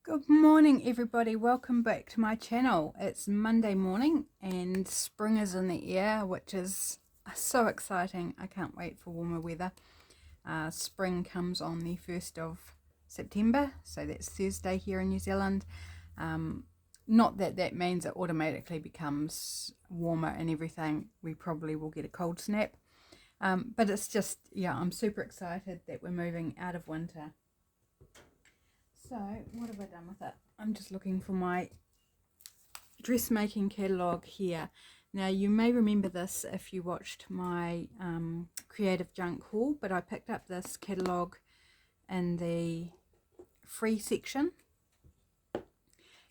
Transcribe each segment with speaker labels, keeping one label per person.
Speaker 1: Good morning everybody, welcome back to my channel. It's Monday morning and spring is in the air, which is so exciting. I can't wait for warmer weather. Spring comes on the 1st of September, so that's Thursday here in New Zealand. Not that that means it automatically becomes warmer and everything. We probably will get a cold snap, but it's just, yeah, I'm super excited that we're moving out of winter. So, what have I done with it? I'm just looking for my dressmaking catalogue here. Now, you may remember this if you watched my creative junk haul, but I picked up this catalogue in the free section.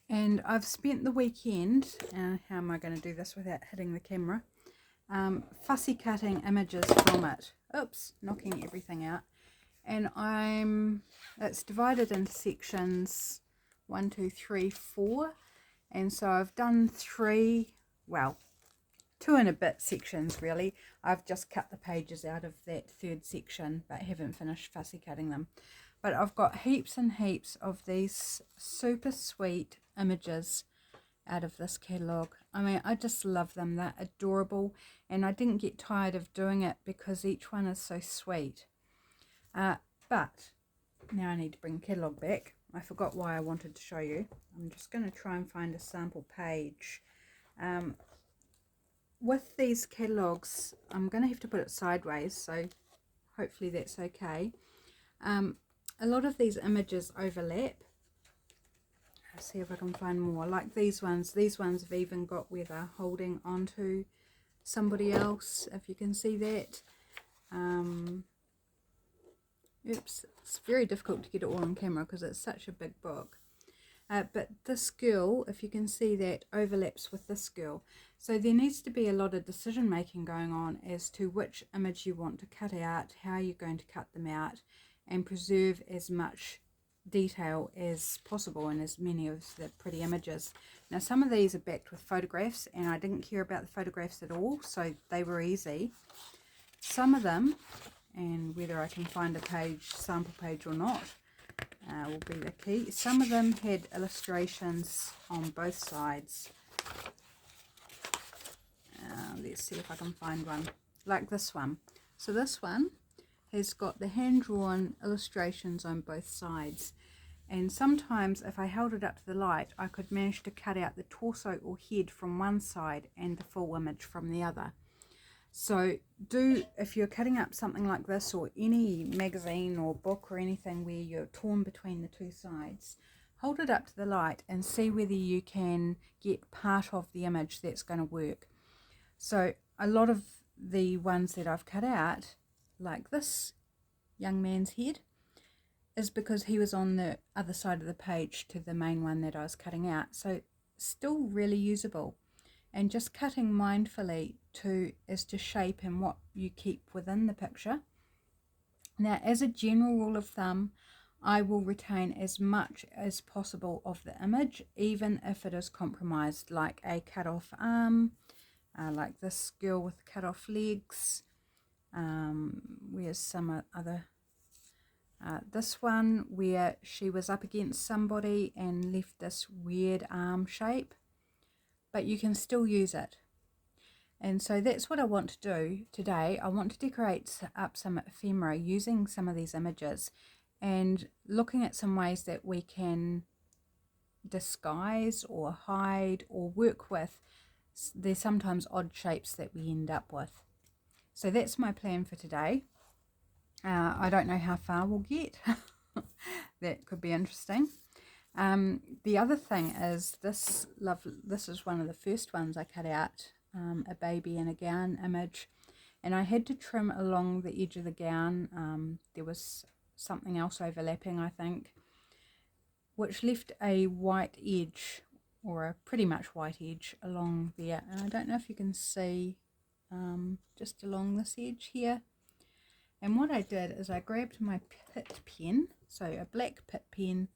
Speaker 1: And I've spent the weekend, how am I going to do this without hitting the camera, fussy cutting images from it. Oops, knocking everything out. And it's divided into sections 1, 2, 3, 4, and so I've done 2 and a bit sections really. I've just cut the pages out of that third section but haven't finished fussy cutting them. But I've got heaps and heaps of these super sweet images out of this catalogue. I mean, I just love them. They're adorable, and I didn't get tired of doing it because each one is so sweet. But now I need to bring the catalogue back. I forgot why I wanted to show you. I'm just going to try and find a sample page. With these catalogues, I'm going to have to put it sideways, so hopefully that's okay. A lot of these images overlap. Let's see if I can find more. Like these ones. These ones have even got where they're holding onto somebody else, if you can see that. Oops, it's very difficult to get it all on camera because it's such a big book. But this girl, if you can see that, overlaps with this girl. So there needs to be a lot of decision making going on as to which image you want to cut out, how you're going to cut them out, and preserve as much detail as possible in as many of the pretty images. Now some of these are backed with photographs, and I didn't care about the photographs at all, so they were easy. Some of them, and whether I can find a page, sample page or not, will be the key. Some of them had illustrations on both sides. Let's see if I can find one, like this one. So this one has got the hand-drawn illustrations on both sides, and sometimes if I held it up to the light I could manage to cut out the torso or head from one side and the full image from the other. So if you're cutting up something like this, or any magazine or book or anything where you're torn between the two sides, hold it up to the light and see whether you can get part of the image that's going to work. So a lot of the ones that I've cut out, like this young man's head, is because he was on the other side of the page to the main one that I was cutting out. So still really usable. And just cutting mindfully as to shape and what you keep within the picture. Now, as a general rule of thumb, I will retain as much as possible of the image, even if it is compromised, like a cut off arm, like this girl with cut off legs. Where's some other? This one where she was up against somebody and left this weird arm shape, but you can still use it. And so that's what I want to do today. I want to decorate up some ephemera using some of these images and looking at some ways that we can disguise or hide or work with. There's sometimes odd shapes that we end up with. So that's my plan for today. I don't know how far we'll get. That could be interesting. The other thing is this is one of the first ones I cut out, a baby in a gown image, and I had to trim along the edge of the gown. There was something else overlapping, I think, which left a white edge, or a pretty much white edge along there, and I don't know if you can see just along this edge here. And what I did is I grabbed my Pitt pen, so a black Pitt pen,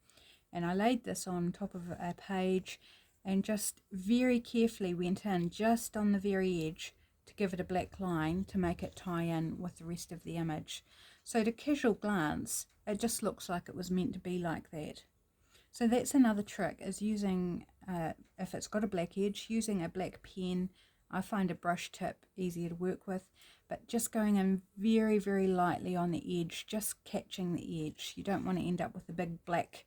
Speaker 1: and I laid this on top of a page and just very carefully went in just on the very edge to give it a black line to make it tie in with the rest of the image. So to casual glance, it just looks like it was meant to be like that. So that's another trick, is using, if it's got a black edge, using a black pen. I find a brush tip easier to work with, but just going in very, very lightly on the edge, just catching the edge. You don't want to end up with a big black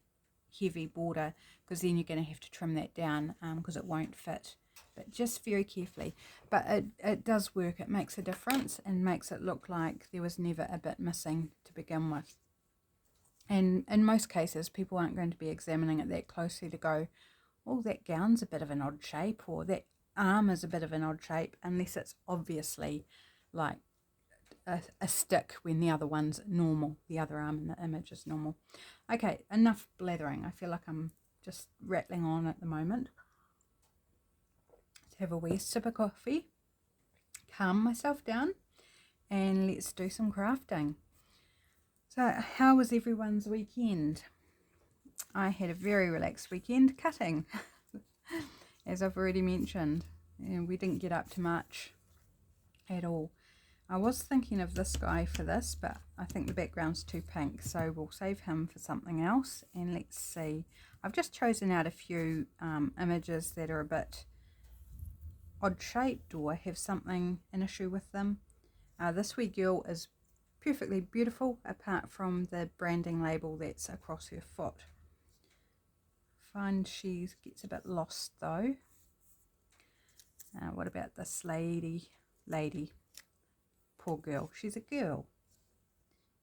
Speaker 1: heavy border, because then you're going to have to trim that down because it won't fit. But just very carefully. But it does work. It makes a difference and makes it look like there was never a bit missing to begin with. And in most cases, people aren't going to be examining it that closely to go, oh, that gown's a bit of an odd shape, or that arm is a bit of an odd shape, unless it's obviously like a stick when the other one's normal. The other arm in the image is normal. Okay, enough blathering. I feel like I'm just rattling on at the moment. Let's have a wee sip of coffee, calm myself down, and let's do some crafting. So how was everyone's weekend? I had a very relaxed weekend cutting, as I've already mentioned, and we didn't get up to much at all. I was thinking of this guy for this, but I think the background's too pink, so we'll save him for something else. And let's see, I've just chosen out a few images that are a bit odd shaped or have something, an issue with them. This wee girl is perfectly beautiful, apart from the branding label that's across her foot. Find she gets a bit lost though. What about this lady? Poor girl. She's a girl.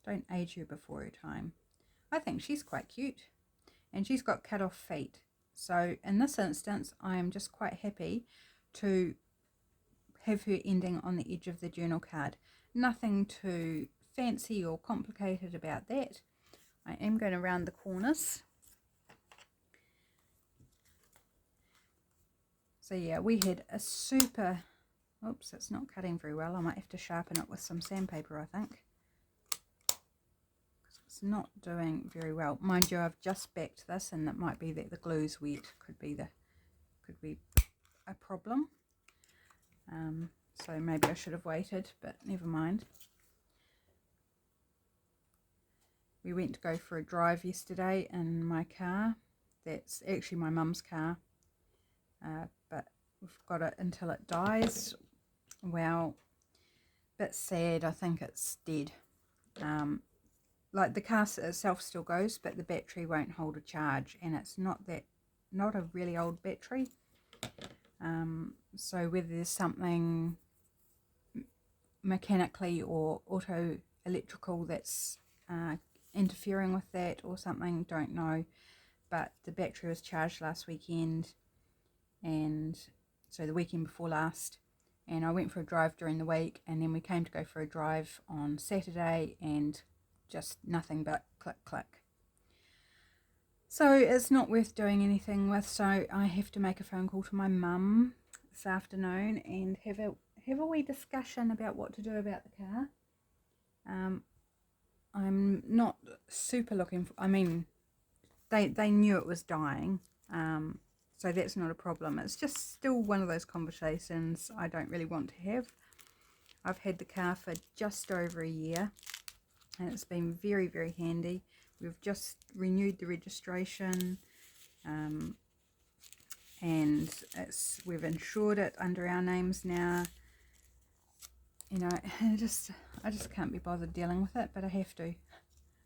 Speaker 1: Don't age her before her time. I think she's quite cute, and she's got cut off feet. So in this instance, I am just quite happy to have her ending on the edge of the journal card. Nothing too fancy or complicated about that. I am going to round the corners. So yeah, we had a super, oops, it's not cutting very well. I might have to sharpen it with some sandpaper, I think. It's not doing very well. Mind you, I've just backed this, and it might be that the glue's wet. Could be a problem. So maybe I should have waited, but never mind. We went to go for a drive yesterday in my car. That's actually my mum's car, but we've got it until it dies. Well, a bit sad. I think it's dead. Like the car itself still goes, but the battery won't hold a charge, and it's not a really old battery. So whether there's something mechanically or auto electrical that's interfering with that or something, don't know, but the battery was charged last weekend, and so the weekend before last, and I went for a drive during the week, and then we came to go for a drive on Saturday, and just nothing but click click. So it's not worth doing anything with, so I have to make a phone call to my mum this afternoon and have a wee discussion about what to do about the car. I'm not super looking for, I mean, they knew it was dying, so that's not a problem. It's just still one of those conversations I don't really want to have. I've had the car for just over a year, and it's been very, very handy. We've just renewed the registration, and we've insured it under our names now. You know, I just can't be bothered dealing with it, but I have to.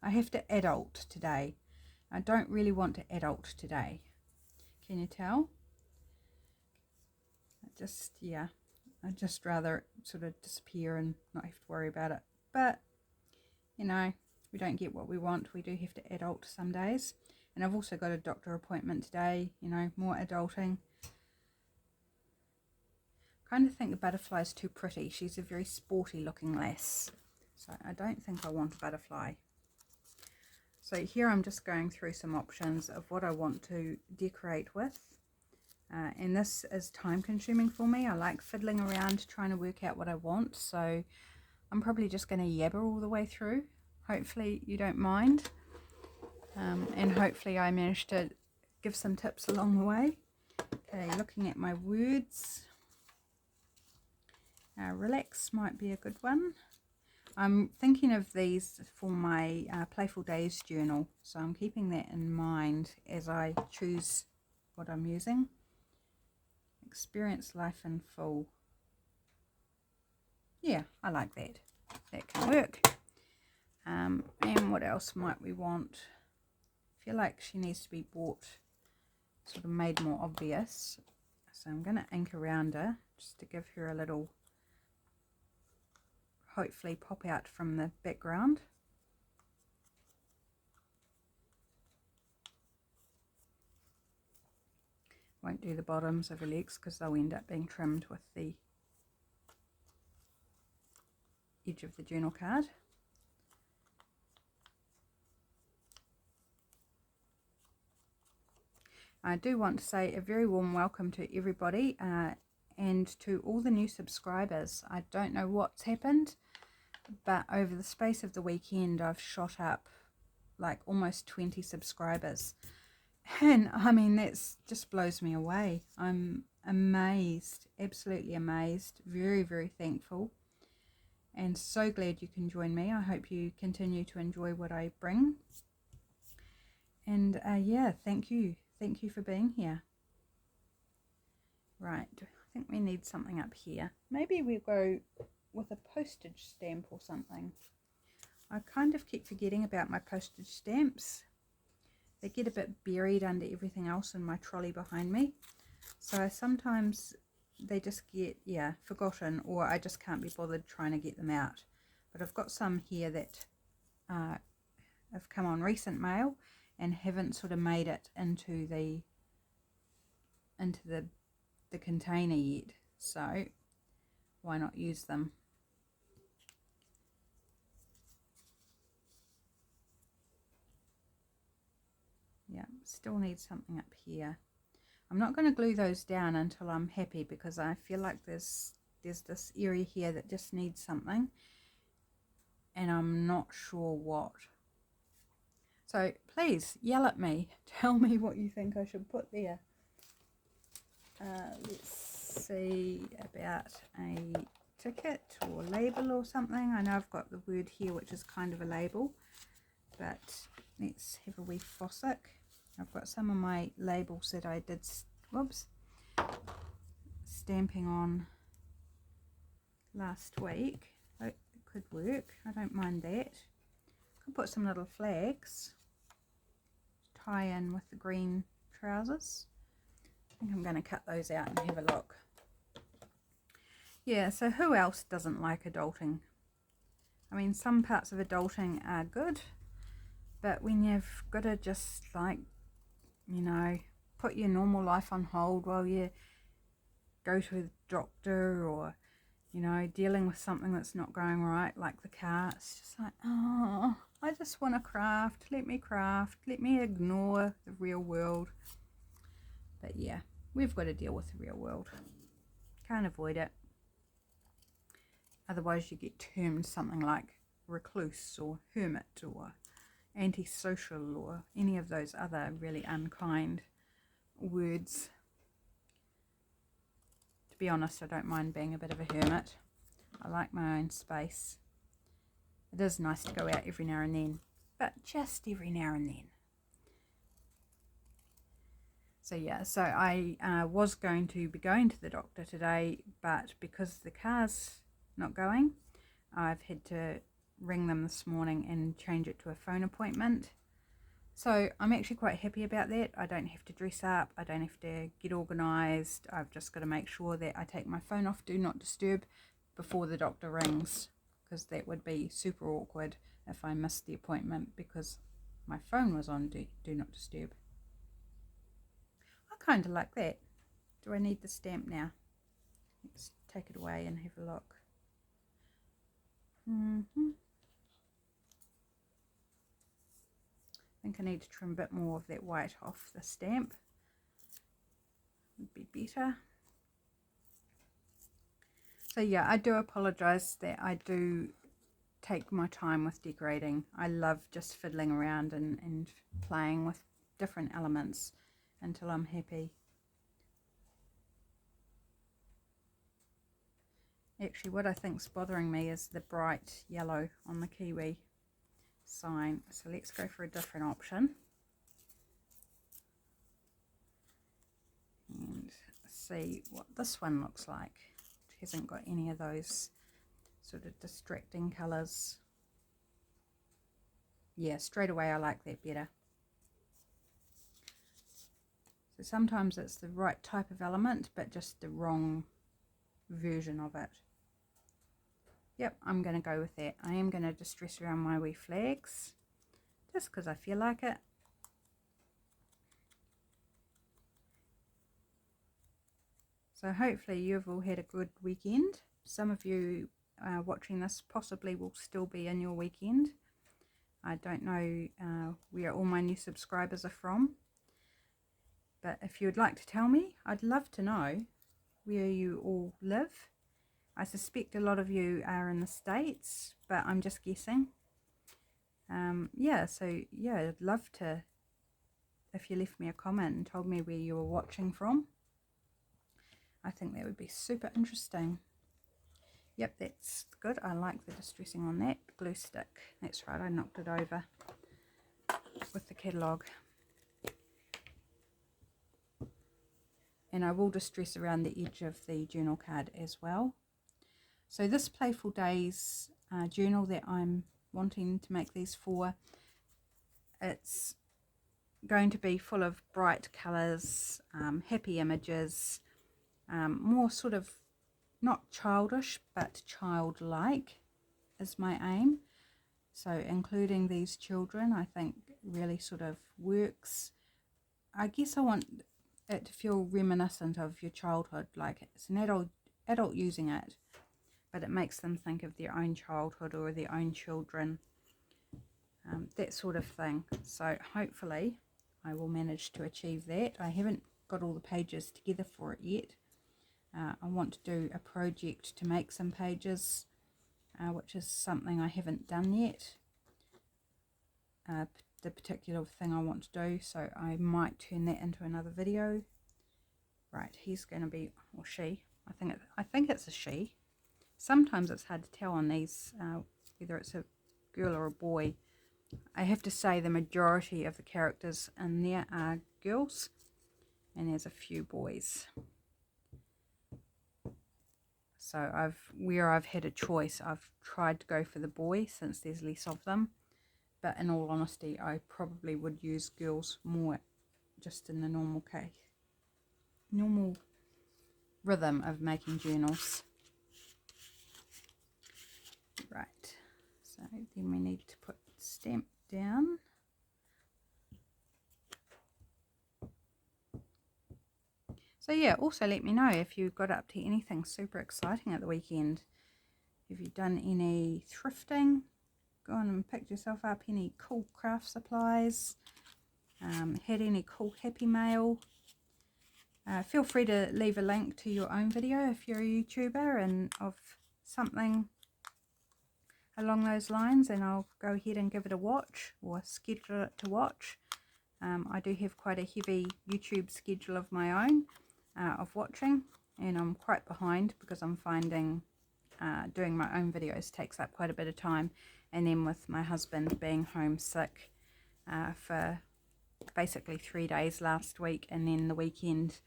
Speaker 1: I have to adult today. I don't really want to adult today. Can you tell? I'd just rather sort of disappear and not have to worry about it. But, you know, we don't get what we want. We do have to adult some days. And I've also got a doctor appointment today, you know, more adulting. I kind of think the butterfly's too pretty. She's a very sporty looking lass, so I don't think I want a butterfly. So here I'm just going through some options of what I want to decorate with, and this is time consuming for me. I like fiddling around trying to work out what I want, so I'm probably just going to yabber all the way through. Hopefully you don't mind, and hopefully I managed to give some tips along the way. Okay, looking at my words. Relax might be a good one. I'm thinking of these for my Playful Days journal, so I'm keeping that in mind as I choose what I'm using. Experience life in full. Yeah, I like that. That can work. And what else might we want? I feel like she needs to be bought, sort of made more obvious. So I'm going to ink around her just to give her a little, hopefully pop out from the background. Won't do the bottoms of her legs because they'll end up being trimmed with the edge of the journal card. I do want to say a very warm welcome to everybody and to all the new subscribers. I don't know what's happened, but over the space of the weekend I've shot up like almost 20 subscribers, and I mean that's just blows me away. I'm amazed, absolutely amazed, very, very thankful, and so glad you can join me. I hope you continue to enjoy what I bring, and yeah, thank you for being here. Right, I think we need something up here. Maybe we'll go with a postage stamp or something. I kind of keep forgetting about my postage stamps. They get a bit buried under everything else in my trolley behind me. So sometimes they just get, yeah, forgotten, or I just can't be bothered trying to get them out. But I've got some here that have come on recent mail and haven't sort of made it into the container yet. So why not use them? Yeah, still need something up here. I'm not going to glue those down until I'm happy, because I feel like there's this area here that just needs something and I'm not sure what. So please yell at me, tell me what you think I should put there. Let's see about a ticket or label or something. I know I've got the word here which is kind of a label, but let's have a wee fossick. I've got some of my labels that I did, whoops, stamping on last week. Oh, it could work, I don't mind that. Could put some little flags, tie in with the green trousers. I think I'm going to cut those out and have a look. Yeah, so who else doesn't like adulting? I mean, some parts of adulting are good, but when you've got to just, like, you know, put your normal life on hold while you go to the doctor, or, you know, dealing with something that's not going right, like the car, it's just like, oh, I just want to craft, let me ignore the real world. But yeah, we've got to deal with the real world. Can't avoid it. Otherwise you get termed something like recluse or hermit or antisocial or any of those other really unkind words. To be honest, I don't mind being a bit of a hermit. I like my own space. It is nice to go out every now and then, but just every now and then. So yeah, so I was going to be going to the doctor today, but because the car's not going, I've had to ring them this morning and change it to a phone appointment. So I'm actually quite happy about that. I don't have to dress up, I don't have to get organised. I've just got to make sure that I take my phone off do not disturb before the doctor rings, because that would be super awkward if I missed the appointment because my phone was on do not disturb. I kind of like that. Do I need the stamp now? Let's take it away and have a look. I think I need to trim a bit more of that white off the stamp. Would be better. So yeah, I do apologise that I do take my time with decorating. I love just fiddling around and playing with different elements until I'm happy. Actually, what I think's bothering me is the bright yellow on the kiwi sign. So let's go for a different option. And see what this one looks like. It hasn't got any of those sort of distracting colours. Yeah, straight away I like that better. So sometimes it's the right type of element, but just the wrong version of it. Yep, I'm going to go with that. I am going to distress around my wee flags, just because I feel like it. So hopefully you've all had a good weekend. Some of you watching this possibly will still be in your weekend. I don't know where all my new subscribers are from. But if you would like to tell me, I'd love to know where you all live. I suspect a lot of you are in the States, but I'm just guessing. Yeah, so yeah, I'd love to, if you left me a comment and told me where you were watching from. I think that would be super interesting. Yep, that's good. I like the distressing on that glue stick. That's right, I knocked it over with the catalogue. And I will distress around the edge of the journal card as well. So this Playful Days journal that I'm wanting to make these for, it's going to be full of bright colours, happy images, more sort of not childish but childlike is my aim. So including these children I think really sort of works. I guess I want it to feel reminiscent of your childhood, like it's an adult using it, but it makes them think of their own childhood or their own children, that sort of thing. So hopefully I will manage to achieve that. I haven't got all the pages together for it yet. I want to do a project to make some pages, which is something I haven't done yet. The particular thing I want to do, so I might turn that into another video. Right, he's going to be, or she, I think it's a she. Sometimes it's hard to tell on these whether it's a girl or a boy. I have to say the majority of the characters in there are girls, and there's a few boys. So where I've had a choice, I've tried to go for the boy since there's less of them. But in all honesty, I probably would use girls more just in the normal rhythm of making journals. Right, so then we need to put stamp down. So yeah, also let me know if you got up to anything super exciting at the weekend. Have you done any thrifting? Gone and picked yourself up any cool craft supplies? Had any cool happy mail? Feel free to leave a link to your own video if you're a YouTuber and of something along those lines, and I'll go ahead and give it a watch or schedule it to watch. I do have quite a heavy YouTube schedule of my own of watching, and I'm quite behind because I'm finding doing my own videos takes up quite a bit of time, and then with my husband being homesick for basically 3 days last week, and then the weekend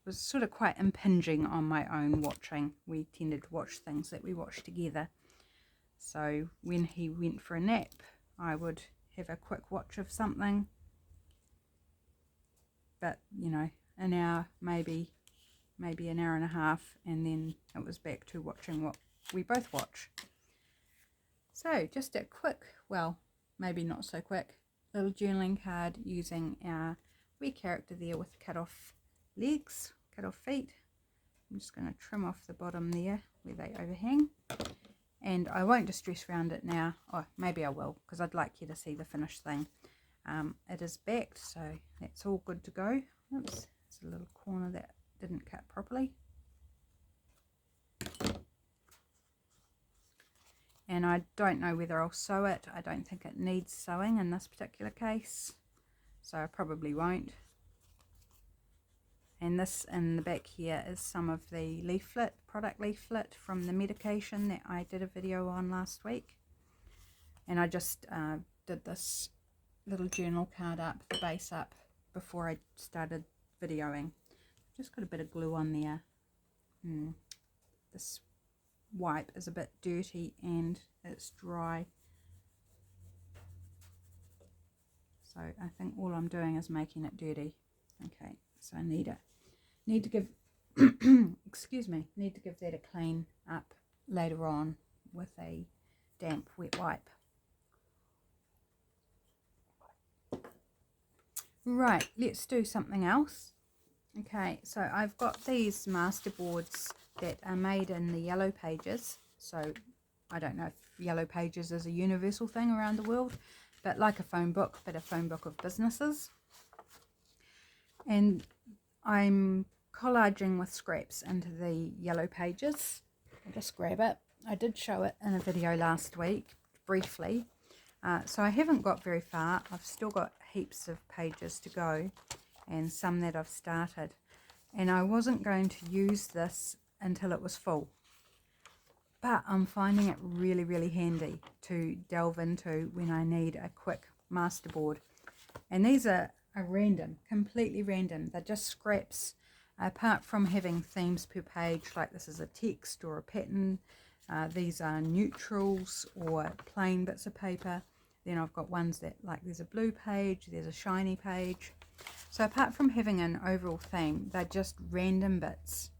Speaker 1: was sort of quite impinging on my own watching. We tended to watch things that we watched together. So when he went for a nap, I would have a quick watch of something. But, you know, an hour, maybe an hour and a half, and then it was back to watching what we both watch. So just a quick, well, maybe not so quick, little journaling card using our wee character there with cut off legs, cut off feet. I'm just going to trim off the bottom there where they overhang. And I won't distress around it now. Oh, maybe I will, because I'd like you to see the finished thing. It is backed, so that's all good to go. Oops, there's a little corner that didn't cut properly. And I don't know whether I'll sew it. I don't think it needs sewing in this particular case, so I probably won't. And this in the back here is some of the leaflet, product leaflet from the medication that I did a video on last week. And I just did this little journal card up, the base up, before I started videoing. Just got a bit of glue on there. This wipe is a bit dirty and it's dry. So I think all I'm doing is making it dirty. Okay, so I need to give excuse me, need to give that a clean up later on with a damp wet wipe. Right, let's do something else. Okay, so I've got these masterboards that are made in the yellow pages. So I don't know if yellow pages is a universal thing around the world, but like a phone book, but a phone book of businesses. And I'm collaging with scraps into the yellow pages. I'll just grab it. I did show it in a video last week, briefly. So I haven't got very far. I've still got heaps of pages to go and some that I've started. And I wasn't going to use this until it was full. But I'm finding it really, really handy to delve into when I need a quick masterboard. And these are random, completely random. They're just scraps. Apart from having themes per page, like this is a text or a pattern, these are neutrals or plain bits of paper. Then I've got ones that, like, there's a blue page, there's a shiny page. So apart from having an overall theme, they're just random bits.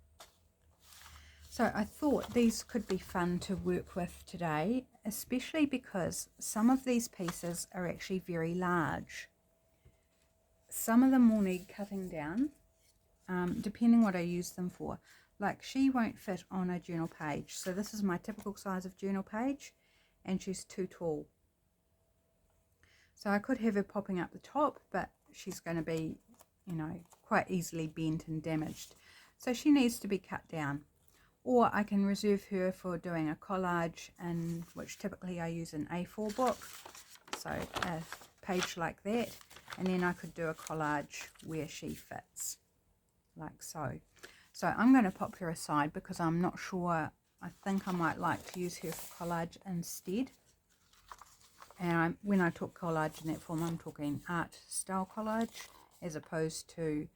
Speaker 1: So I thought these could be fun to work with today, especially because some of these pieces are actually very large. Some of them will need cutting down, depending what I use them for. Like, she won't fit on a journal page. So this is my typical size of journal page, and she's too tall. So I could have her popping up the top, but she's going to be, you know, quite easily bent and damaged. So she needs to be cut down. Or I can reserve her for doing a collage, in which typically I use an A4 book. So a page like that. And then I could do a collage where she fits, like so. So I'm going to pop her aside because I'm not sure. I think I might like to use her for collage instead. And when I talk collage in that form, I'm talking art style collage, as opposed to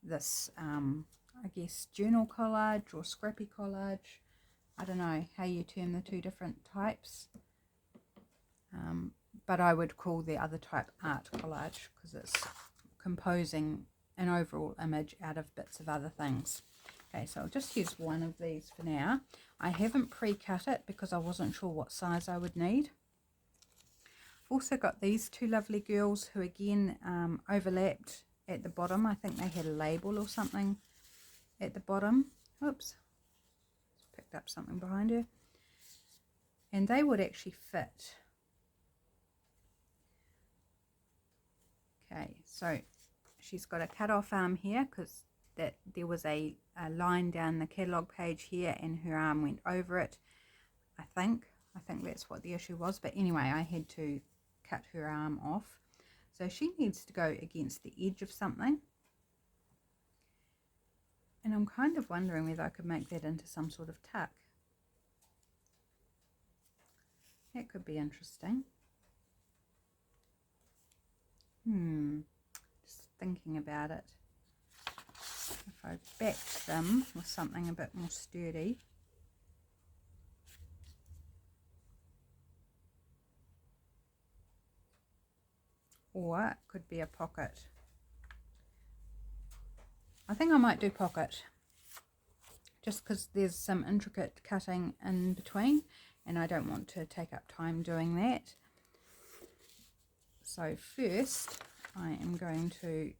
Speaker 1: this, I guess, journal collage or scrappy collage. I don't know how you term the two different types. But I would call the other type art collage because it's composing an overall image out of bits of other things. Okay, so I'll just use one of these for now. I haven't pre-cut it because I wasn't sure what size I would need. Also got these two lovely girls who again overlapped at the bottom. I think they had a label or something at the bottom. Oops, picked up something behind her. And they would actually fit. Okay, so she's got a cut off arm here because that there was a line down the catalogue page here and her arm went over it. I think that's what the issue was. But anyway, I had to cut her arm off. So she needs to go against the edge of something. And I'm kind of wondering whether I could make that into some sort of tuck. That could be interesting. Just thinking about it. If I backed them with something a bit more sturdy. Or it could be a pocket. I think I might do pocket. Just because there's some intricate cutting in between. And I don't want to take up time doing that. So first, I am going to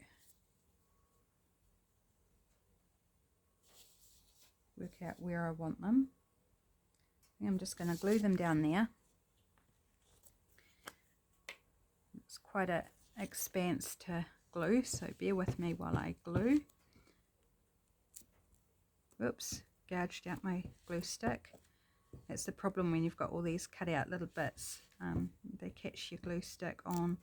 Speaker 1: work out where I want them. I'm just going to glue them down there. It's quite an expanse to glue, so bear with me while I glue. Oops, gouged out my glue stick. That's the problem when you've got all these cut out little bits. They catch your glue stick on,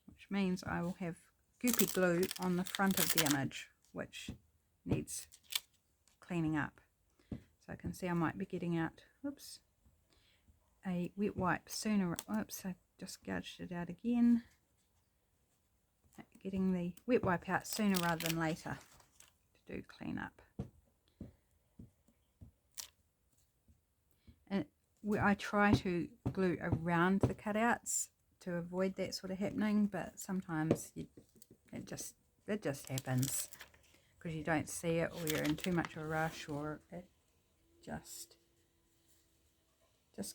Speaker 1: which means I will have goopy glue on the front of the image, which needs cleaning up. So I can see I might be getting out, oops, a wet wipe sooner. Oops, I just gouged it out again. Getting the wet wipe out sooner rather than later to do clean up. And I try to glue around the cutouts to avoid that sort of happening, but sometimes it just happens because you don't see it, or you're in too much of a rush, or it just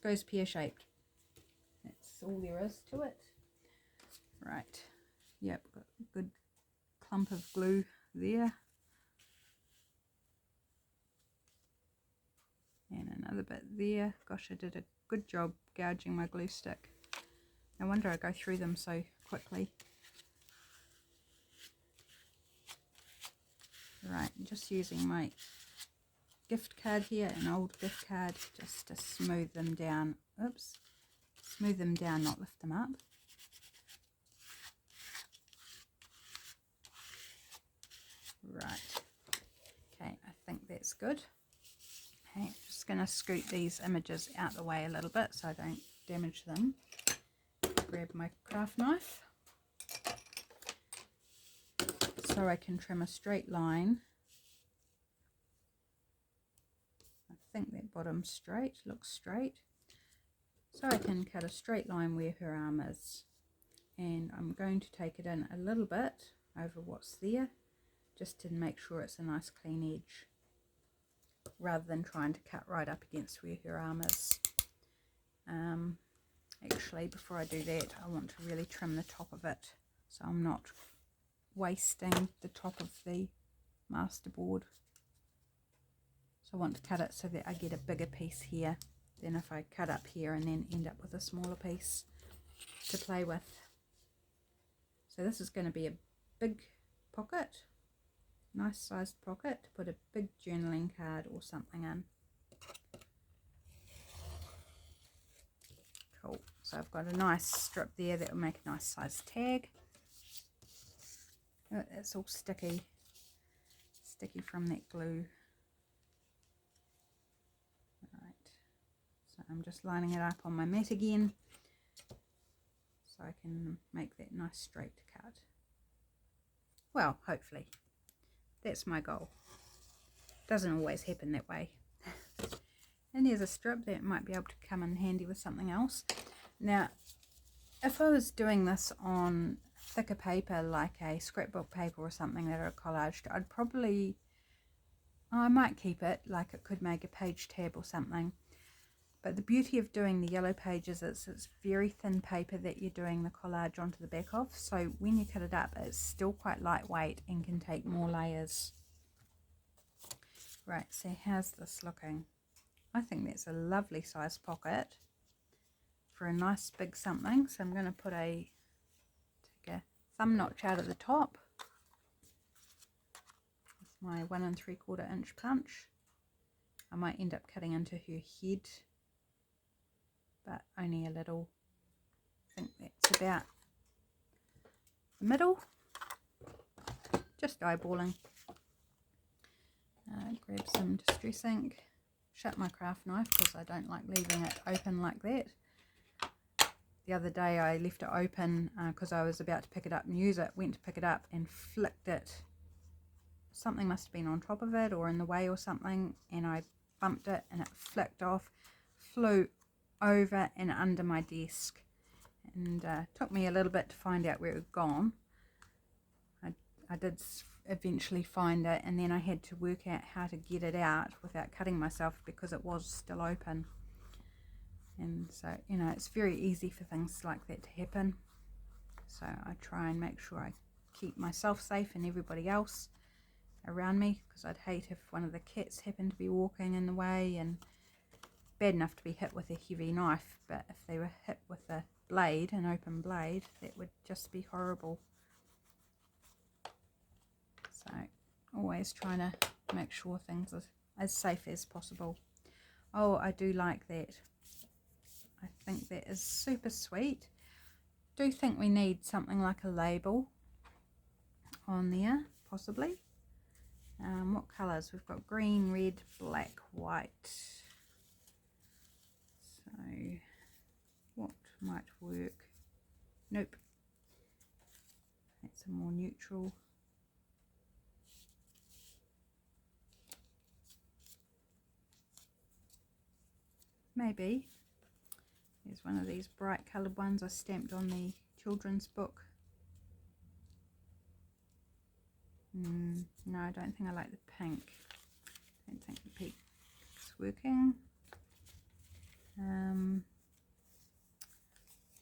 Speaker 1: goes pear-shaped. That's all there is to it. Right, yep, got a good clump of glue there, and another bit there. Gosh, I did a good job gouging my glue stick. No wonder I go through them so quickly. Right, just using my gift card here, an old gift card, just to smooth them down. Oops, smooth them down, not lift them up. Right, okay, I think that's good. Okay, just going to scoot these images out the way a little bit so I don't damage them. Grab my craft knife so I can trim a straight line. I think that bottom's straight, looks straight. So I can cut a straight line where her arm is. And I'm going to take it in a little bit over what's there, just to make sure it's a nice clean edge, rather than trying to cut right up against where her arm is. Actually, before I do that, I want to really trim the top of it, so I'm not wasting the top of the masterboard. So I want to cut it so that I get a bigger piece here than if I cut up here and then end up with a smaller piece to play with. So this is going to be a big pocket, nice sized pocket to put a big journaling card or something in. Cool. So I've got a nice strip there that will make a nice sized tag. Oh, it's all sticky from that glue. Right, so I'm just lining it up on my mat again so I can make that nice straight cut. Well, hopefully. That's my goal. Doesn't always happen that way. And there's a strip that might be able to come in handy with something else. Now, if I was doing this on thicker paper, like a scrapbook paper or something that are collaged, I might keep it, like it could make a page tab or something. But the beauty of doing the yellow pages is it's very thin paper that you're doing the collage onto the back of, so when you cut it up it's still quite lightweight and can take more layers. Right, so how's this looking? I think that's a lovely size pocket for a nice big something. So I'm going to take a thumb notch out of the top with my 1 3/4 inch punch. I might end up cutting into her head, but only a little. I think that's about the middle, just eyeballing. Grab some distress ink, shut my craft knife because I don't like leaving it open like that. The other day I left it open because I was about to pick it up and use it, went to pick it up and flicked it. Something must have been on top of it or in the way or something, and I bumped it and it flicked off, flew over and under my desk, and took me a little bit to find out where it had gone. I did eventually find it, and then I had to work out how to get it out without cutting myself because it was still open. And so, you know, it's very easy for things like that to happen. So I try and make sure I keep myself safe and everybody else around me, because I'd hate if one of the cats happened to be walking in the way, and bad enough to be hit with a heavy knife, but if they were hit with a blade, an open blade, that would just be horrible. So always trying to make sure things are as safe as possible. Oh, I do like that. I think that is super sweet. Do think we need something like a label on there, possibly. What colours? We've got green, red, black, white. So what might work? Nope. That's a more neutral. Maybe. There's one of these bright coloured ones I stamped on the children's book. No, I don't think I like the pink. I don't think the pink's working.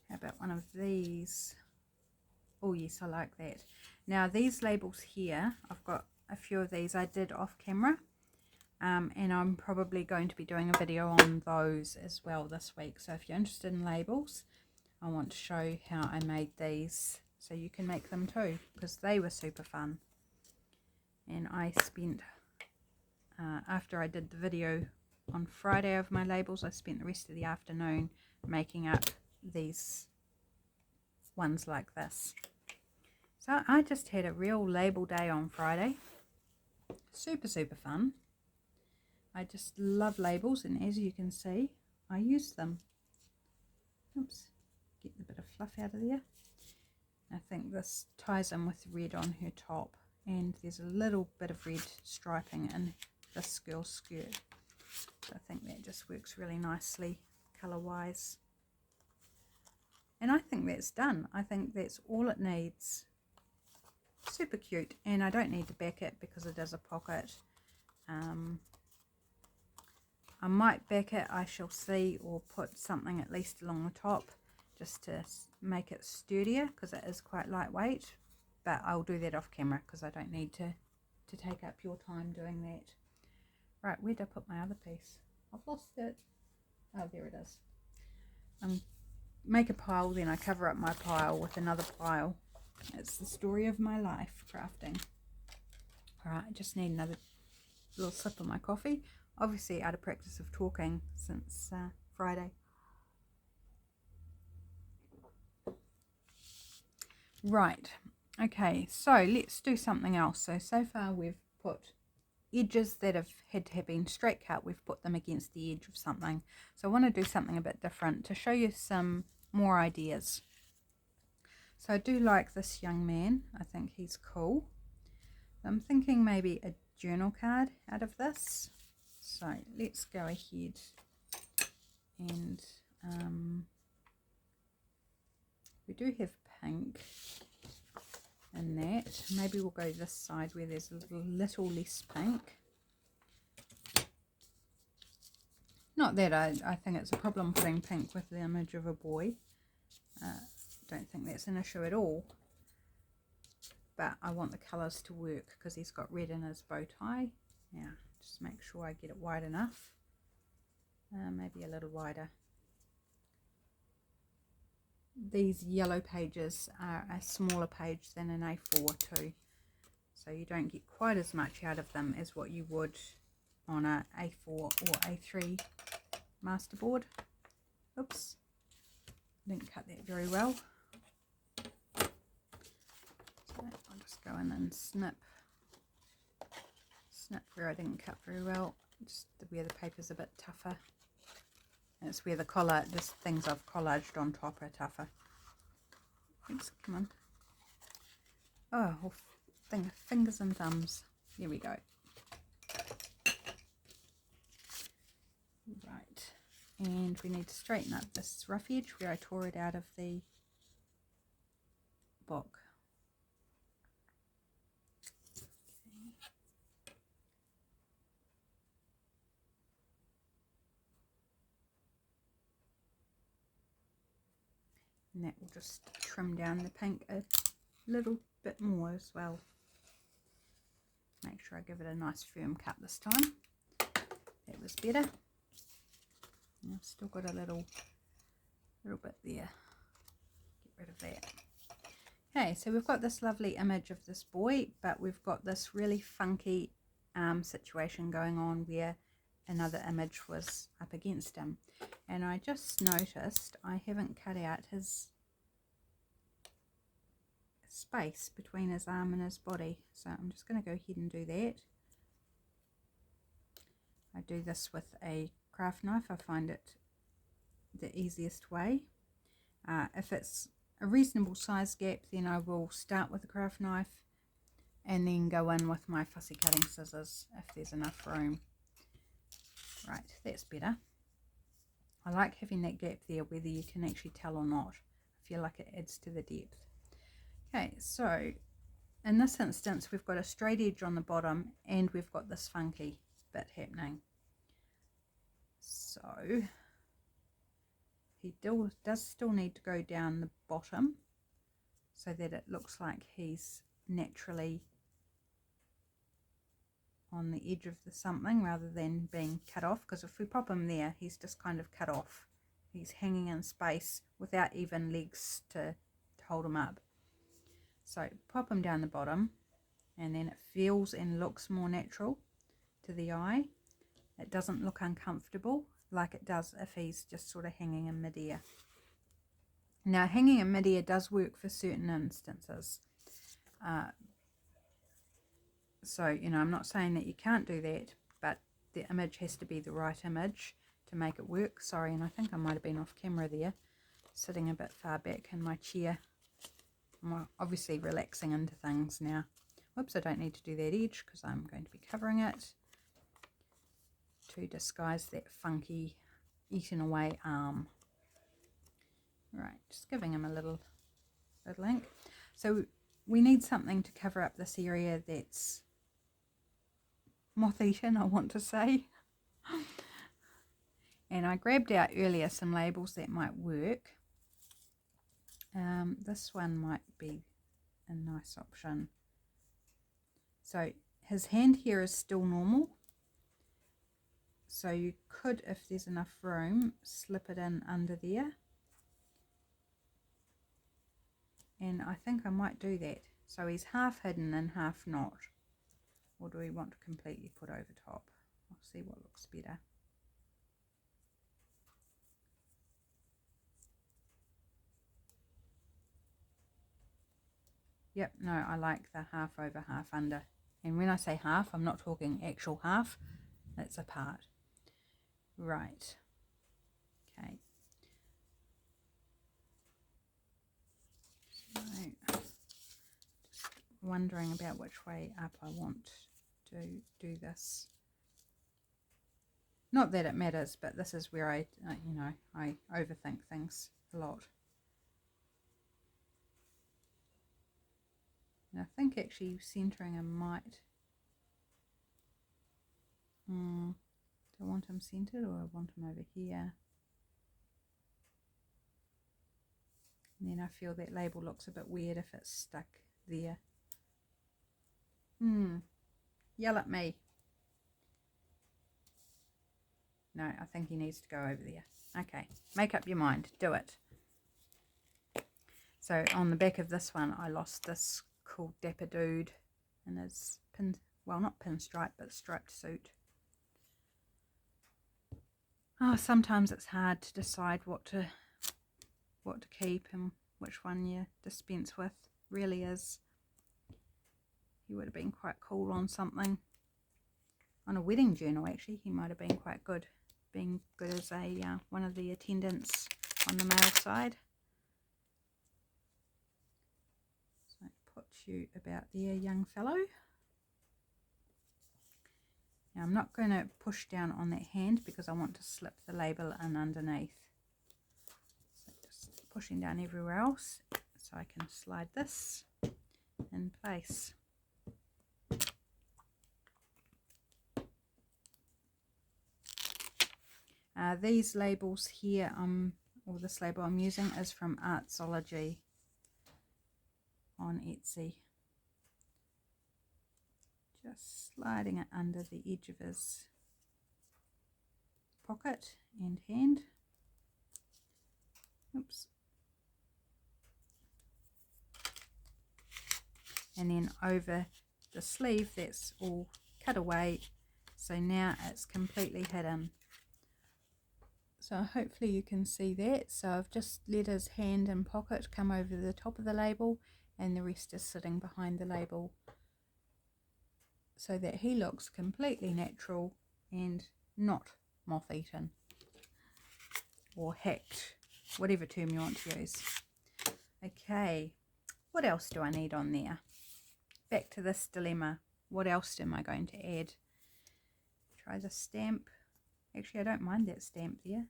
Speaker 1: How about one of these? Oh yes, I like that. Now these labels here, I've got a few of these I did off camera, and I'm probably going to be doing a video on those as well this week. So if you're interested in labels, I want to show how I made these so you can make them too, because they were super fun. And I spent, after I did the video on Friday of my labels, I spent the rest of the afternoon making up these ones like this. So I just had a real label day on Friday. Super fun. I just love labels, and as you can see, I use them. Oops, get the bit of fluff out of there. I think this ties in with red on her top, and there's a little bit of red striping in this girl's skirt. So I think that just works really nicely colour wise. And I think that's done. I think that's all it needs. Super cute, and I don't need to back it because it is a pocket. I might back it, I shall see, or put something at least along the top just to make it sturdier, because it is quite lightweight. But I'll do that off camera because I don't need to take up your time doing that. Right, where did I put my other piece? I've lost it. Oh, there it is. Make a pile, then I cover up my pile with another pile. It's the story of my life, crafting. Alright, I just need another little sip of my coffee. Obviously out of practice of talking since Friday. Right, okay, so let's do something else. So far we've put edges that have had to have been straight cut, we've put them against the edge of something. So I want to do something a bit different to show you some more ideas. So I do like this young man. I think he's cool. I'm thinking maybe a journal card out of this. So let's go ahead and we do have pink in that. Maybe we'll go this side where there's a little less pink. Not that I think it's a problem putting pink with the image of a boy. Don't think that's an issue at all. But I want the colours to work because he's got red in his bow tie. Now, just make sure I get it wide enough. Maybe a little wider. These yellow pages are a smaller page than an A4 too. So you don't get quite as much out of them as what you would on a A4 or A3 masterboard. Oops, didn't cut that very well. So I'll just go in and snip where I didn't cut very well, just where the paper's a bit tougher. And it's where the collar, just things I've collaged on top are tougher. Oops, come on. Oh, fingers and thumbs. There we go. Right, and we need to straighten up this rough edge where I tore it out of the book. And that will just trim down the pink a little bit more as well. Make sure I give it a nice firm cut this time. That was better. And I've still got a little bit there. Get rid of that. Okay, so we've got this lovely image of this boy, but we've got this really funky situation going on where another image was up against him. And I just noticed I haven't cut out his space between his arm and his body. So I'm just going to go ahead and do that. I do this with a craft knife. I find it the easiest way. If it's a reasonable size gap, then I will start with a craft knife and then go in with my fussy cutting scissors if there's enough room. Right, that's better. I like having that gap there, whether you can actually tell or not. I feel like it adds to the depth. Okay, so in this instance we've got a straight edge on the bottom and we've got this funky bit happening. So he does still need to go down the bottom so that it looks like he's naturally on the edge of the something rather than being cut off, because if we pop him there, he's just kind of cut off. He's hanging in space without even legs to hold him up. So pop him down the bottom, and then it feels and looks more natural to the eye. It doesn't look uncomfortable like it does if he's just sort of hanging in midair. Now, hanging in midair does work for certain instances. So, you know, I'm not saying that you can't do that, but the image has to be the right image to make it work. Sorry, and I think I might have been off camera there, sitting a bit far back in my chair. I'm obviously relaxing into things now. Whoops, I don't need to do that edge because I'm going to be covering it to disguise that funky eaten away arm. Right, just giving him a little ink. So we need something to cover up this area that's moth-eaten, I want to say. And I grabbed out earlier some labels that might work. This one might be a nice option. So his hand here is still normal. So you could, if there's enough room, slip it in under there. And I think I might do that. So he's half hidden and half not. Or do we want to completely put over top? I'll see what looks better. Yep, no, I like the half over, half under. And when I say half, I'm not talking actual half. It's a part. Right. Okay. So, just wondering about which way up I want to do this. Not that it matters, but this is where I overthink things a lot. And I think actually centering him might. Do I want him centered or I want him over here? And then I feel that label looks a bit weird if it's stuck there. Yell at me. No, I think he needs to go over there. Okay, make up your mind. Do it. So on the back of this one, I lost this cool dapper dude in his not pinstripe, but striped suit. Oh, sometimes it's hard to decide what to keep and which one you dispense with. Really is. He would have been quite cool on something. On a wedding journal, actually, he might have been quite good. Being good as a one of the attendants on the male side. So put you about there, young fellow. Now I'm not going to push down on that hand because I want to slip the label in underneath. So just pushing down everywhere else so I can slide this in place. These labels here, or this label I'm using is from Artzology on Etsy. Just sliding it under the edge of his pocket and hand. Oops. And then over the sleeve, that's all cut away. So now it's completely hidden. So hopefully you can see that. So I've just let his hand and pocket come over the top of the label, and the rest is sitting behind the label, so that he looks completely natural and not moth-eaten or hacked, whatever term you want to use. Okay, what else do I need on there? Back to this dilemma. What else am I going to add? Try the stamp. Actually, I don't mind that stamp there.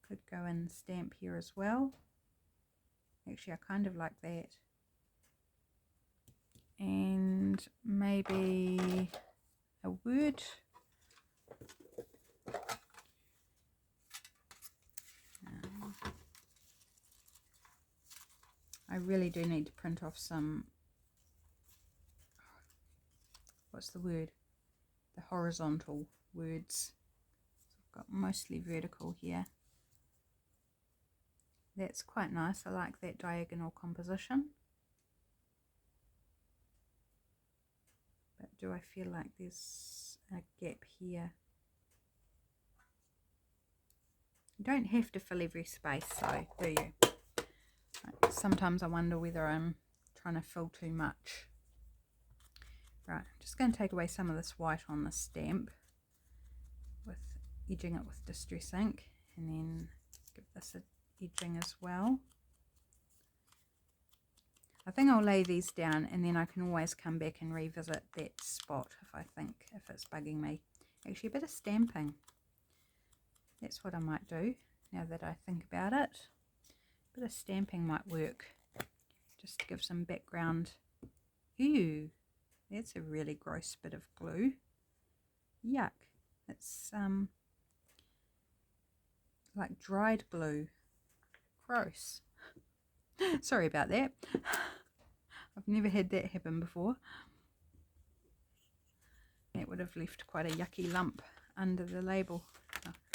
Speaker 1: Could go in stamp here as well. Actually, I kind of like that. And maybe a word. I really do need to print off some, what's the word? The horizontal words. I've got mostly vertical here. That's quite nice. I like that diagonal composition. But do I feel like there's a gap here? You don't have to fill every space though, do you? Sometimes I wonder whether I'm trying to fill too much. Right, I'm just going to take away some of this white on the stamp with edging it with Distress ink, and then give this a edging as well. I think I'll lay these down and then I can always come back and revisit that spot if it's bugging me. Actually, a bit of stamping. That's what I might do now that I think about it. A bit of stamping might work, just to give some background. Ew, that's a really gross bit of glue. Yuck. It's like dried glue. Gross. Sorry about that. I've never had that happen before. That would have left quite a yucky lump under the label,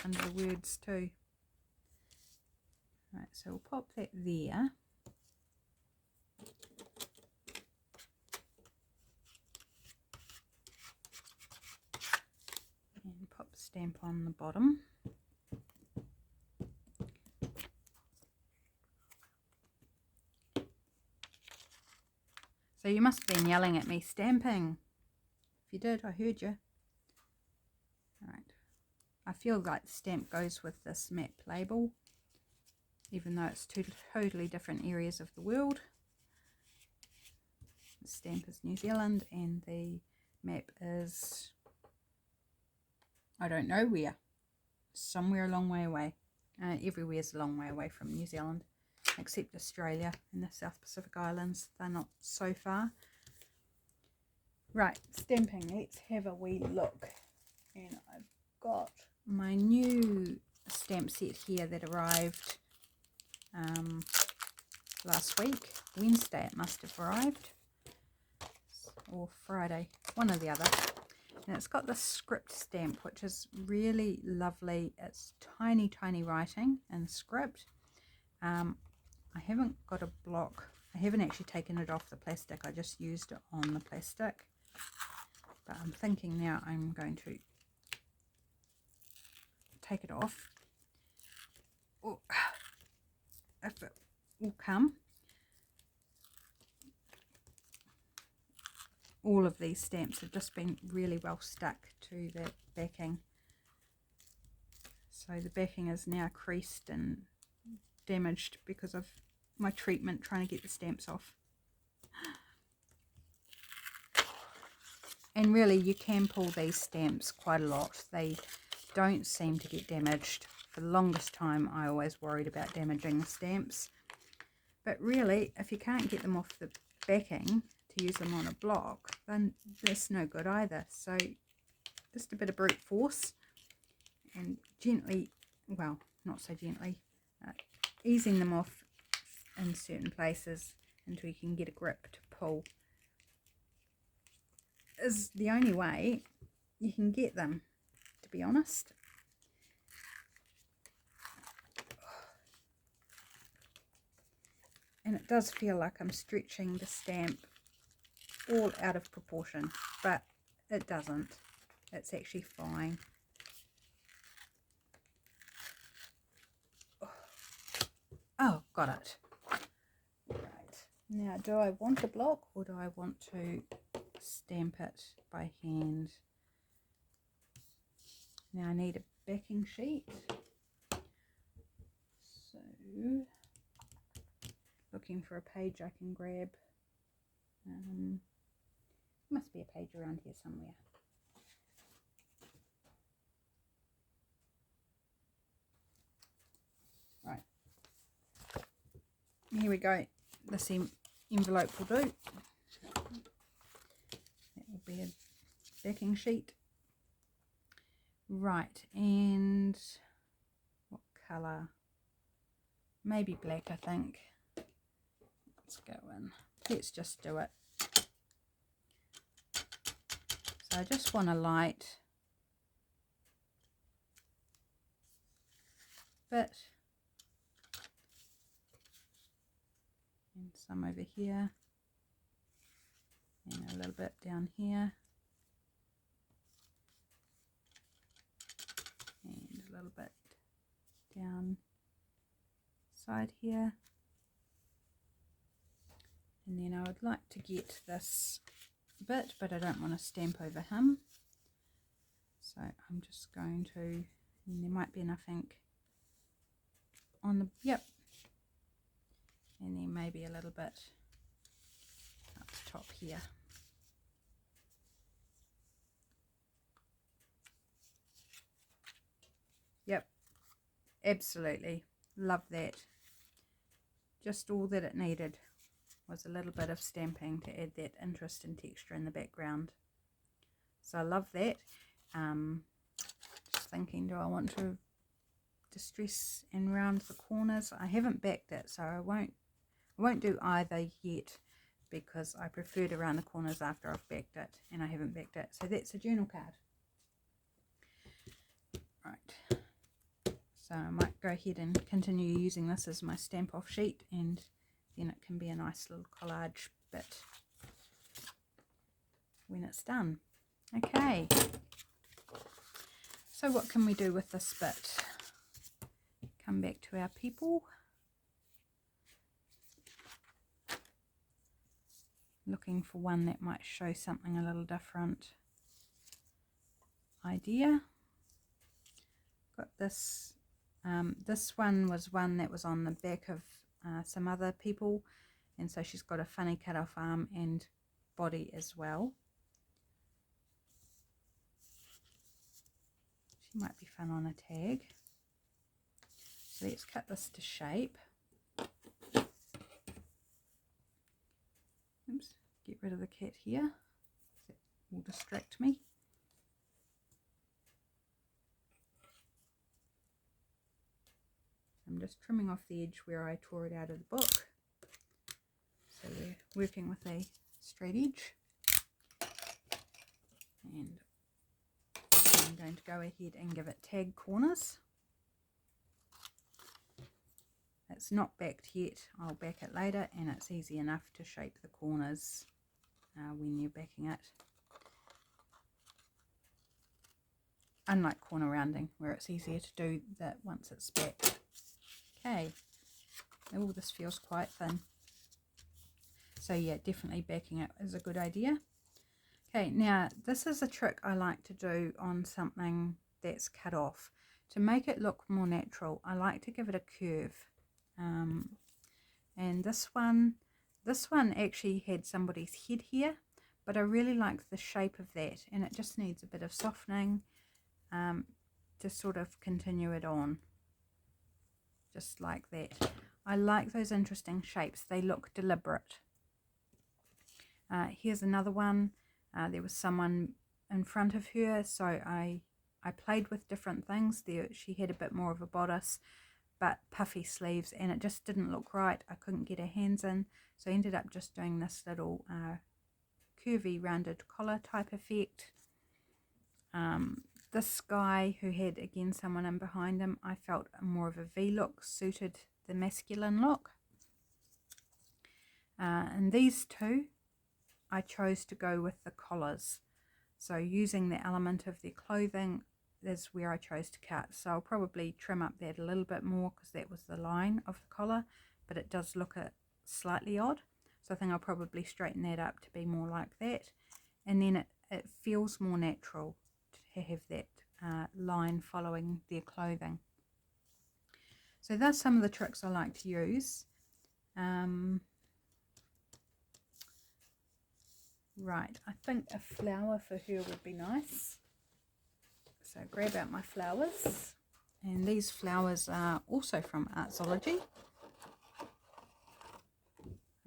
Speaker 1: under the words too. Right, so we'll pop that there. And pop the stamp on the bottom. So you must have been yelling at me, stamping. If you did, I heard you. Alright. I feel like the stamp goes with this map label, even though it's two totally different areas of the world. The stamp is New Zealand and the map is, I don't know where. Somewhere a long way away. Everywhere's a long way away from New Zealand, except Australia and the South Pacific Islands. They're not so far. Right, stamping. Let's have a wee look. And I've got my new stamp set here that arrived last week. Wednesday it must have arrived, or Friday, one or the other. And it's got this script stamp, which is really lovely. It's tiny writing in script. I haven't got a block. I haven't actually taken it off the plastic. I just used it on the plastic. But I'm thinking now I'm going to take it off. Oh, if it will come. All of these stamps have just been really well stuck to the backing. So the backing is now creased and damaged because of my treatment trying to get the stamps off. And really you can pull these stamps quite a lot. They don't seem to get damaged. For the longest time I always worried about damaging the stamps. But really, if you can't get them off the backing to use them on a block, then that's no good either. So just a bit of brute force and gently, well, not so gently, easing them off in certain places until you can get a grip to pull is the only way you can get them, to be honest. And it does feel like I'm stretching the stamp all out of proportion, but it doesn't. It's actually fine. Oh, got it. Right. Now, do I want a block or do I want to stamp it by hand? Now I need a backing sheet. So, looking for a page I can grab. Must be a page around here somewhere. Right. Here we go. This envelope will do. That will be a backing sheet. Right, and what colour? Maybe black, I think. Let's go in. Let's just do it. So I just want a light bit. And some over here. And a little bit down here. And a little bit down side here. And then I would like to get this bit, but I don't want to stamp over him. So I'm just going to, and there might be enough ink on the, yep. And then maybe a little bit up the top here. Yep, absolutely, love that. Just all that it needed was a little bit of stamping to add that interest and texture in the background. So I love that. Just thinking, do I want to distress and round the corners? I haven't backed it, so I won't do either yet, because I prefer to round the corners after I've backed it, and I haven't backed it. So that's a journal card. Right. So I might go ahead and continue using this as my stamp off sheet, and then it can be a nice little collage bit when it's done. Okay, so what can we do with this bit? Come back to our people. Looking for one that might show something a little different. Idea. Got this. This one was one that was on the back of some other people, and so she's got a funny cut off arm and body as well. She might be fun on a tag. So let's cut this to shape. Oops, get rid of the cat here. That will distract me. I'm just trimming off the edge where I tore it out of the book. So we're working with a straight edge. And I'm going to go ahead and give it tag corners. It's not backed yet. I'll back it later, and it's easy enough to shape the corners when you're backing it. Unlike corner rounding, where it's easier to do that once it's backed. Okay, oh, this feels quite thin. So yeah, definitely backing it is a good idea. Okay, now this is a trick I like to do on something that's cut off. To make it look more natural, I like to give it a curve. And this one actually had somebody's head here, but I really like the shape of that, and it just needs a bit of softening to sort of continue it on. Just like that. I like those interesting shapes. They look deliberate. Here's another one. There was someone in front of her, so I played with different things. There, she had a bit more of a bodice, but puffy sleeves, and it just didn't look right. I couldn't get her hands in, so I ended up just doing this little curvy rounded collar type effect. This guy who had, again, someone in behind him, I felt more of a V look suited the masculine look. And these two, I chose to go with the collars. So using the element of their clothing is where I chose to cut. So I'll probably trim up that a little bit more, because that was the line of the collar, but it does look slightly odd. So I think I'll probably straighten that up to be more like that. And then it feels more natural to have that line following their clothing. So that's some of the tricks I like to use. Right, I think a flower for her would be nice. So grab out my flowers. And these flowers are also from Artzology.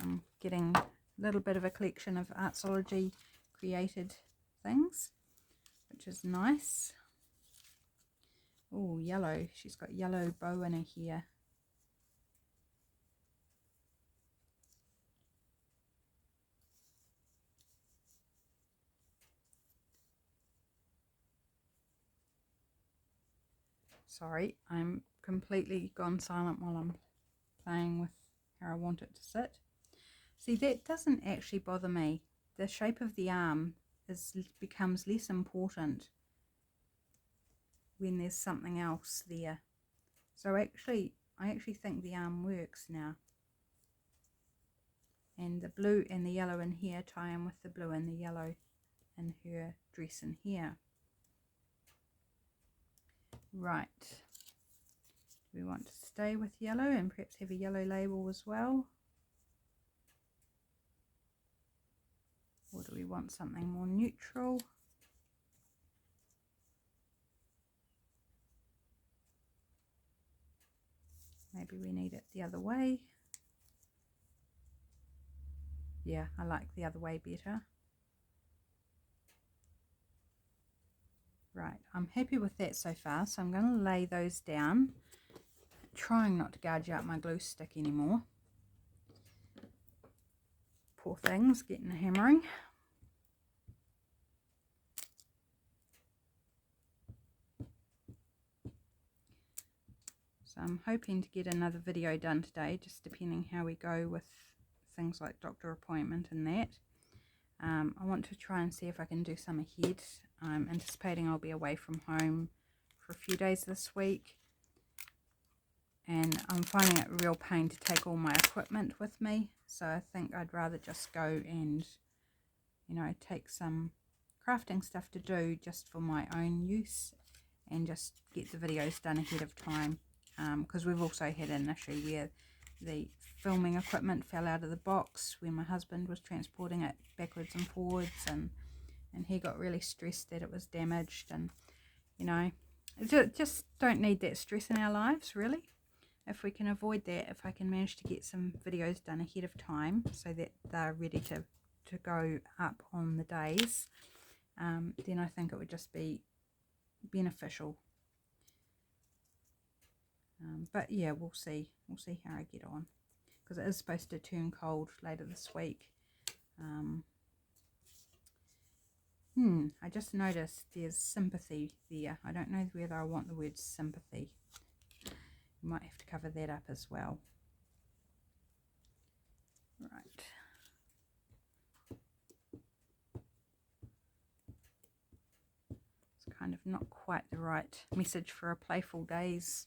Speaker 1: I'm getting a little bit of a collection of Artzology created things, which is nice. Oh, yellow. She's got yellow bow in her hair. Sorry, I'm completely gone silent while I'm playing with how I want it to sit. See, that doesn't actually bother me. The shape of the arm becomes less important when there's something else there. So I actually think the arm works now. And the blue and the yellow in here tie in with the blue and the yellow in her dress in here. Right. Do we want to stay with yellow and perhaps have a yellow label as well? Or do we want something more neutral? Maybe we need it the other way. Yeah, I like the other way better. Right, I'm happy with that so far, so I'm going to lay those down, trying not to gouge out my glue stick anymore. Poor things, getting a hammering. So I'm hoping to get another video done today, just depending how we go with things like doctor appointment and that. I want to try and see if I can do some ahead. I'm anticipating I'll be away from home for a few days this week, and I'm finding it a real pain to take all my equipment with me, so I think I'd rather just go and, you know, take some crafting stuff to do just for my own use and just get the videos done ahead of time, because we've also had an issue where the filming equipment fell out of the box when my husband was transporting it backwards and forwards, and he got really stressed that it was damaged. And you know, just don't need that stress in our lives, really. If we can avoid that, if I can manage to get some videos done ahead of time so that they're ready to go up on the days, then I think it would just be beneficial. But yeah, we'll see how I get on, because it is supposed to turn cold later this week. I just noticed there's sympathy there. I don't know whether I want the word sympathy. You might have to cover that up as well. Right. It's kind of not quite the right message for a Playful Days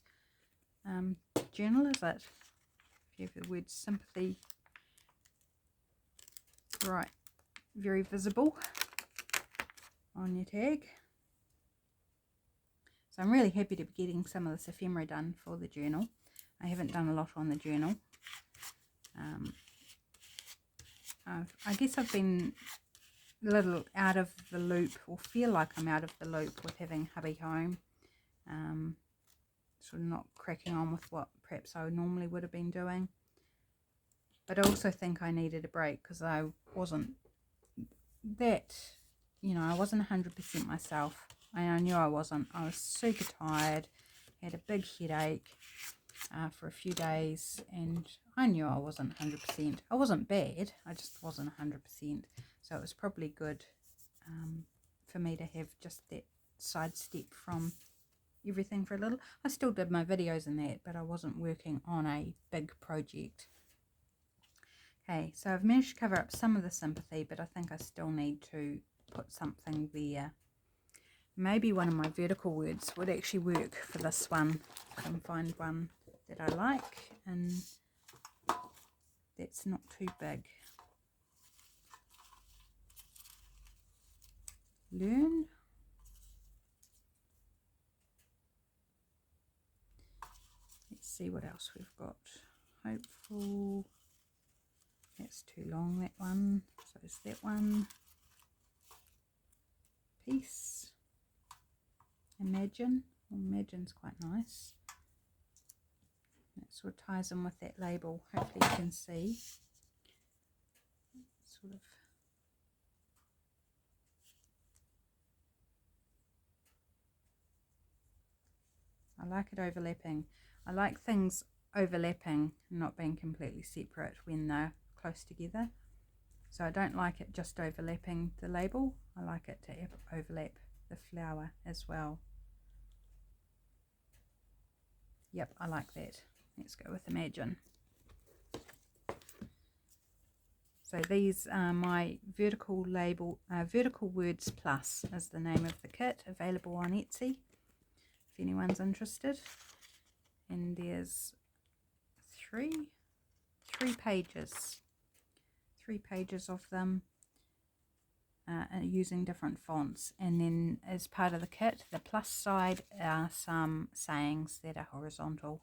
Speaker 1: journal, is it? If you have the word sympathy right, very visible on your tag. So I'm really happy to be getting some of this ephemera done for the journal. I haven't done a lot on the journal. I guess I've been a little out of the loop, or feel like I'm out of the loop with having hubby home. Sort of not cracking on with what perhaps I normally would have been doing. But I also think I needed a break, because I wasn't that, you know, I wasn't 100% myself. I knew I wasn't. I was super tired, had a big headache for a few days, and I knew I wasn't 100%. I wasn't bad, I just wasn't 100%. So it was probably good for me to have just that sidestep from everything for a little. I still did my videos and that, but I wasn't working on a big project. Okay, so I've managed to cover up some of the sympathy, but I think I still need to put something there. Maybe one of my vertical words would actually work for this one. I can find one that I like and that's not too big. learn. Let's see what else we've got. Hopeful. That's too long, that one. So is that one. Peace. Imagine. Well, imagine's quite nice. That sort of ties in with that label. Hopefully you can see. Sort of. I like it overlapping. I like things overlapping, not being completely separate when they're close together. So I don't like it just overlapping the label. I like it to overlap the flower as well. Yep, I like that. Let's go with Imagine. So these are my vertical label, Vertical Words Plus is the name of the kit, available on Etsy if anyone's interested. And there's three pages of them using different fonts. And then as part of the kit, the plus side are some sayings that are horizontal.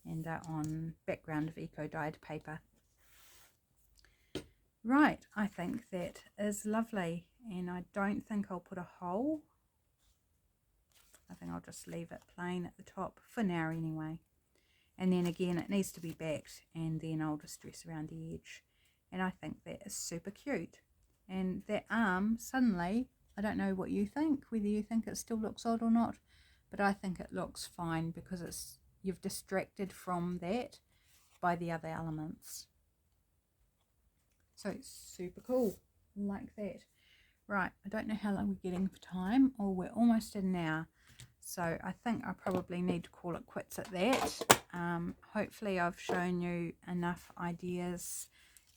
Speaker 1: And they're on background of eco-dyed paper. Right, I think that is lovely, and I don't think I'll put a hole. I think I'll just leave it plain at the top for now anyway. And then again, it needs to be backed, and then I'll just dress around the edge. And I think that is super cute. And that arm, suddenly, I don't know what you think, whether you think it still looks odd or not, but I think it looks fine because you've distracted from that by the other elements. So it's super cool, like that. Right, I don't know how long we're getting for time. Oh, we're almost at an hour. So I think I probably need to call it quits at that. Hopefully I've shown you enough ideas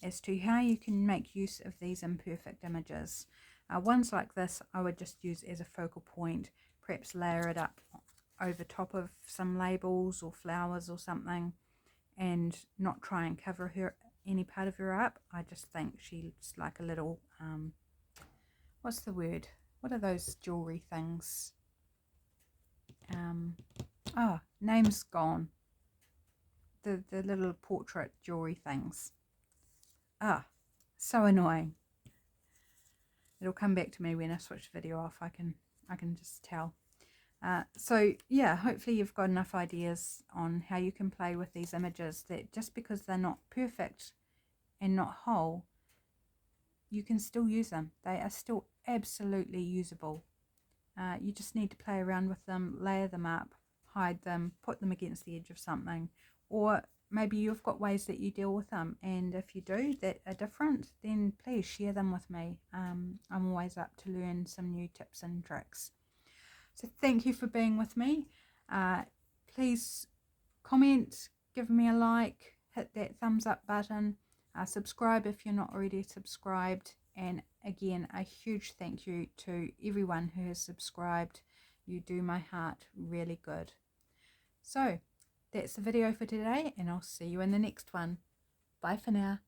Speaker 1: as to how you can make use of these imperfect images. Ones like this I would just use as a focal point, perhaps layer it up over top of some labels or flowers or something, and not try and cover any part of her up. I just think she's like a little, what's the word? What are those jewelry things? Name's gone. The little portrait jewelry things. So annoying. It'll come back to me when I switch the video off. I can just tell. So yeah, hopefully you've got enough ideas on how you can play with these images, that just because they're not perfect and not whole, you can still use them. They are still absolutely usable. You just need to play around with them, layer them up, hide them, put them against the edge of something, or maybe you've got ways that you deal with them, and if you do that are different, then please share them with me. I'm always up to learn some new tips and tricks. So thank you for being with me. Please comment, give me a like, hit that thumbs up button, subscribe if you're not already subscribed, and again a huge thank you to everyone who has subscribed. You do my heart really good. So that's the video for today, and I'll see you in the next one. Bye for now.